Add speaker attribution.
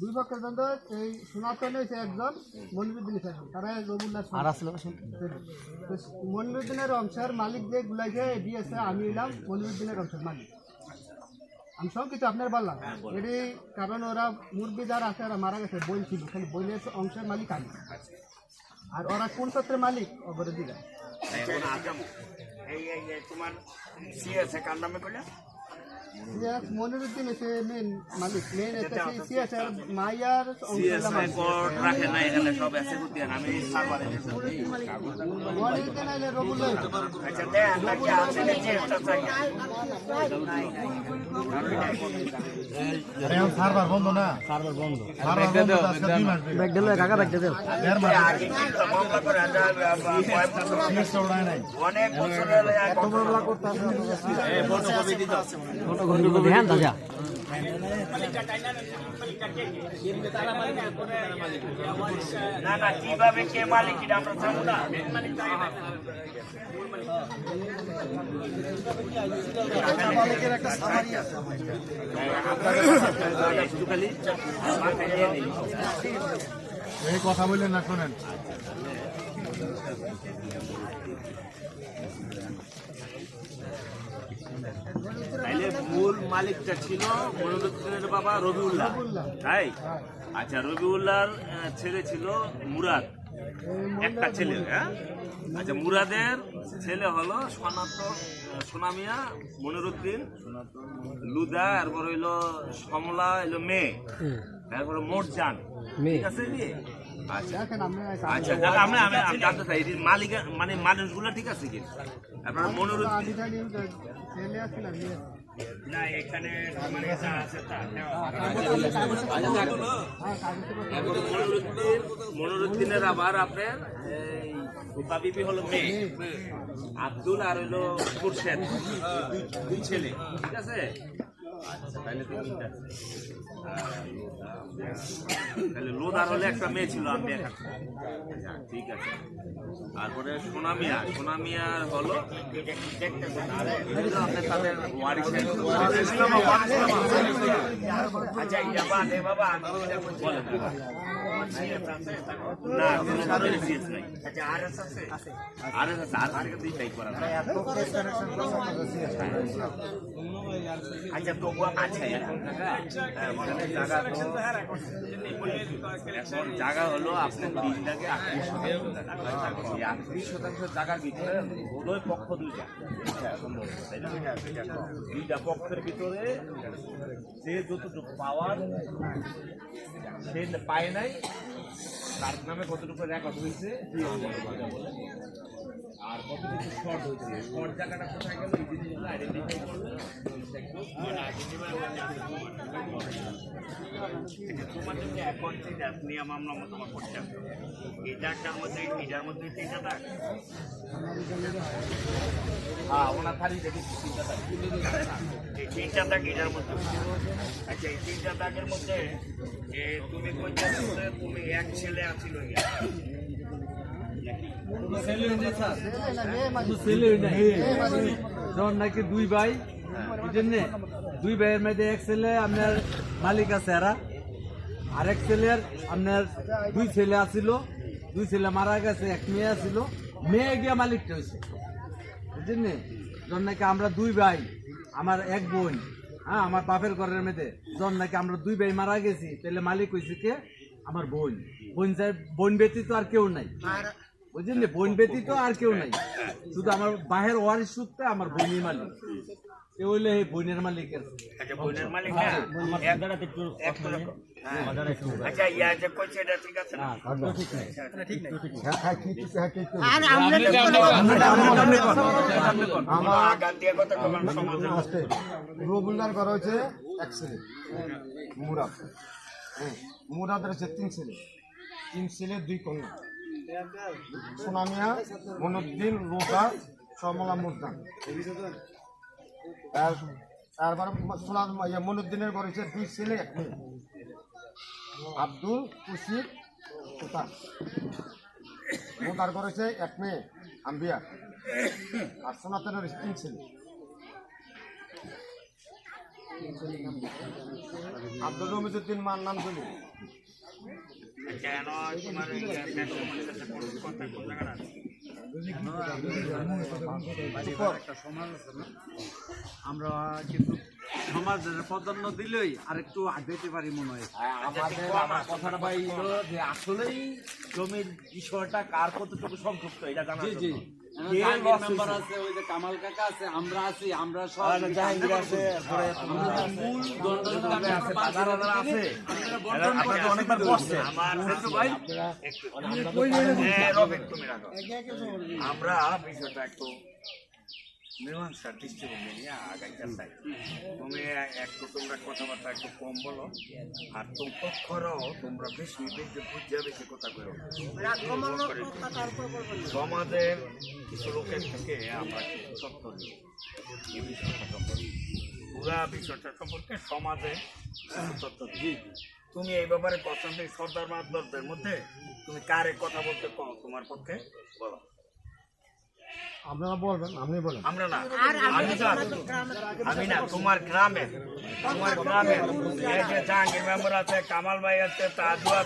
Speaker 1: দুই পক্ষের দ্বন্দ্ব এই সনাতনে হয়েছে একজন, মনিরুদ্দিন একজন, তারা রবুল্লাহ মনিরুদ্দিনের অংশের মালিক যে গুলাইছে দিয়েছে, আমি এলাম মনিরুদ্দিনের অংশের মালিক। আমি সব কিছু আপনার বললাম এটি, কারণ ওরা মুরগি যারা আছে ওরা মারা গেছে, বই ছিল, খালি বইয়ের অংশের মালিক আমি। আর ওরা কোন সত্রের মালিক অবরে দিলা
Speaker 2: তোমার সিএস কার নামে করলে
Speaker 1: মনিরুদ্দিন এসে মেন মালিক, মেন সিএস এর মাইয়ার
Speaker 2: রাখে না এখানে সব আছে আমি
Speaker 1: মনিরুদ্দিন আইলে রবুল্লাহ।
Speaker 2: আচ্ছা দেন নাকি আছে চেষ্টা চাই
Speaker 3: আরে এখন সার্ভার বন্ধ না,
Speaker 4: সার্ভার বন্ধ।
Speaker 3: সার্ভার বন্ধ আজকে 2 মাস
Speaker 4: ব্যাগ দিল কাকা, ব্যাগ দিল
Speaker 3: এর মাস
Speaker 2: আগে কিন্তু মামলা করে
Speaker 3: সিএস চড়ায় নাই।
Speaker 2: অনেক বছর হলো
Speaker 1: এত মামলা করতে আসে
Speaker 4: ফটো কপি হ্যাঁ দাদা।
Speaker 2: না না কিভাবে কে মালিক এটা আমরা জানি না।
Speaker 1: মালিকের একটা সামারি আছে
Speaker 2: একটু খালি মাথায় নিয়ে নিই।
Speaker 3: এই কথা বললেন না, শুনেন
Speaker 2: তাইলে মূল মালিকটা ছিল মনিরুদ্দিনের বাবা রবিউল্লাহ, তাই? আচ্ছা, রবিউল্লাহর ছেলে ছিল মুরাদ, একটা ছেলে। হ্যাঁ, আচ্ছা, মুরাদের ছেলে হলো সোনামিয়া, মনিরুদ্দিন, লুদা, এরপর হইলো সমলা, হইলো মেয়ে, তারপরে মোটজান, ঠিক আছে কি? আচ্ছা আচ্ছা, আমি জানতে চাই মালিক মানে মানুষগুলো ঠিক আছে কি? আপনার মনিরুদ্দিন না এখানে মনিরুদ্দিনের আবার আপনার রূপা বিবি হলো মেয়ে, আব্দুল আর হইলো খুরশেদ, দুই ছেলে, ঠিক আছে? আচ্ছা, তাহলে তাহলে লোদার হলে একটা মেয়ে ছিল, আমি ঠিক আছে। তারপরে সোনামিয়ার হলো আপনার তাদের ওয়ারিসের। আচ্ছা বাবা বলেন না, কোনো কারণে সিএস নাই। আচ্ছা আর এস আছে, আর এস আছে, আর থেকে দুইটাই করা। আচ্ছা তবু আচ্ছা এখন জায়গা হলো আপনার 38% জায়গার ভিতরে উভয় পক্ষ দুইটা, দুইটা পক্ষের ভিতরে যে যতটুকু পাওয়ার সে পায় নাই, তার নামে কতটুকু রেকর্ড হয়েছে আর কতটুকু শর্ট হয়েছে, শর্ট জায়গাটা কোথায় গেল এই জিনিসগুলো আইডেন্টিফাই করলে তোমার জন্য অ্যাকাউন্ট নিয়ম আমরা তোমার করতে হবে। এটার মধ্যে এটার মধ্যে 3টা দাগ, হ্যাঁ ওনার খালি দেখি 3টা দাগ, এই 3টা দাগ এটার মধ্যে। আচ্ছা এই 3টা দাগের মধ্যে তুমি কোনটা তুমি এক ছেলে আছিল
Speaker 4: যখন নাকি দুই ভাই, বুঝলেন, দুই ভাইয়ের মধ্যে এক ছেলে আপনার মালিক আছে, এরা আরেক ছেলের আপনার দুই ছেলে আছিল, দুই ছেলে মারা গেছে, এক মেয়ে আছিল, মেয়ে গিয়া মালিকটা হয়েছে, বুঝলেন। যখন নাকি আমরা দুই ভাই, আমার এক বোন, হ্যাঁ আমার বাপের ঘরের মধ্যে যখন নাকি আমরা দুই ভাই মারা গেছি, তাহলে মালিক হয়েছে কে? আমার বোন। বোন ব্যতীত আর কেউ নাই, বুঝলেন, বোন ব্যতীত আর কেউ নাই, শুধু আমার বাহের ওয়ারিশ সূত্রে আমার বোনই মালিক, কেউ হইলে এই বোনের মালিক।
Speaker 2: বোনের মালিক আচ্ছা ইয়া যে কইছে এটা ঠিক আছে না?
Speaker 3: রবুল্লার ঘর হয়েছে এক ছেলে মুরাদ, মুরাদের হচ্ছে 3 ছেলে, 3 ছেলে 2 কন্যা, সোনামিয়া, মনিরুদ্দিন, লোদা, সমলা, মোটজান। তারপরে মনিরুদ্দিনের ঘর হচ্ছে 2 ছেলে 1 মেয়ে, আব্দুল, খুরশিদ, কোতা। মোদার ঘর হচ্ছে 1 মেয়ে আম্বিয়া, আর সনাতনের 3 ছেলে, আব্দুল রমিজুদ্দিন মার নাম জলি,
Speaker 5: কেন তোমার কথা কোন জায়গাটা আছে?
Speaker 4: একটা সমাজ আছে না, আমরা কিন্তু সমাজের প্রাধান্য দিলেই আর একটু আগাইতে পারি মনে হয়।
Speaker 2: আমাদের আমার কথাটা ভাই হলো যে আসলেই জমির বিষয়টা কার কতটুকু সংযুক্ত এটা জানা
Speaker 4: জি জি,
Speaker 2: কে
Speaker 4: জাহাঙ্গীর
Speaker 2: loss
Speaker 4: মেম্বার
Speaker 2: হয়েছে?
Speaker 4: আছে, ওই যে কামাল কাকা আছে, আমরা আছি, আমরা সব
Speaker 2: জাহাঙ্গীর আছে, পরে
Speaker 4: আমরা যে মূল দণ্ডটা
Speaker 2: আছে, দাদারা আছে।
Speaker 4: বন্টন করে
Speaker 2: আপনারা তো অনেকবার বসছে।
Speaker 5: আমার
Speaker 4: কিন্তু ভাই
Speaker 5: রবিন তুমি রাখো। আমরা বিষয়টা একটু মীমাংসার দৃষ্টিভঙ্গি নিয়ে আগাইতে চাই। তুমি একটু তোমরা কথাবার্তা একটু কম বলো, আর তোম পক্ষরাও তোমরা বেশি বেশি বুঝিয়া বেশি কথা করো। সমাজের কিছু লোকের থেকে আমরা কিছু তথ্য দিই এই বিষয়টা সম্পর্কে, পুরা বিষয়টা সম্পর্কে সমাজে কিছু তথ্য দিই। তুমি এই ব্যাপারে কথা সর্দার মাদবরদের মধ্যে তুমি কারে কথা বলতে কও তোমার পক্ষে বলো।
Speaker 3: আপনারা বলবেন, আপনি বলেন।
Speaker 5: আমরা না, আমি না, তোমার গ্রামে এই যে জাহাঙ্গীর মেম্বার আছে, কামাল ভাই আছে, তাজু আছে,